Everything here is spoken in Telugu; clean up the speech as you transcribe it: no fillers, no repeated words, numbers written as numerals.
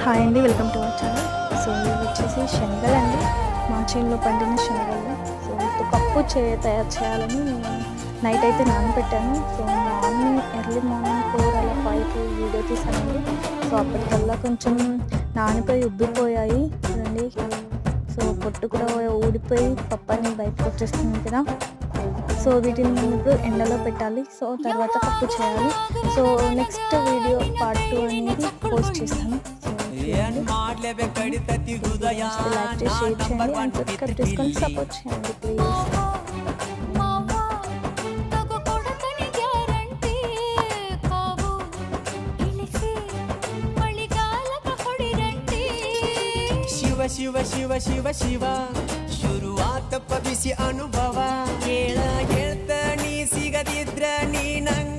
హాయ్ అండి, welcome to our channel. So ఇవి వచ్చేసి శనగలు అండి, మా చేనులో పండిన శనగలు. సో పప్పు తయారు చేయాలని నేను నైట్ అయితే నానబెట్టాను. సో ఎర్లీ మార్నింగ్ 4 అలా 5కి వీడియో తీసానండి. సో అప్పటికల్లా కొంచెం నానిపోయి ఉబ్బిపోయాయి చూడండి. సో పొట్టు కూడా ఊడిపోయి పప్పు అనేది బయటకు వచ్చేస్తుంది కదా. సో వీటిని నేను ఇప్పుడు ఎండలో పెట్టాలి. సో తర్వాత పప్పు చేయాలి. సో నెక్స్ట్ వీడియో పార్ట్ 2 అనేది పోస్ట్ చేస్తాను. లైక్ చేసి షేర్ చేయండి అండ్ సబ్స్క్రైబ్ చేసుకొని సపోర్ట్ చేయండి ప్లీజ్. ಶಿವ ಶಿವ ಶಿವ ಶಿವ ಶುರುವಾತ ಪಬಿಸಿ ಅನುಭವ ಕೇಳ ಹೇಳ್ತ ನೀ ಸಿಗದಿದ್ರ ನೀ ನಂಗ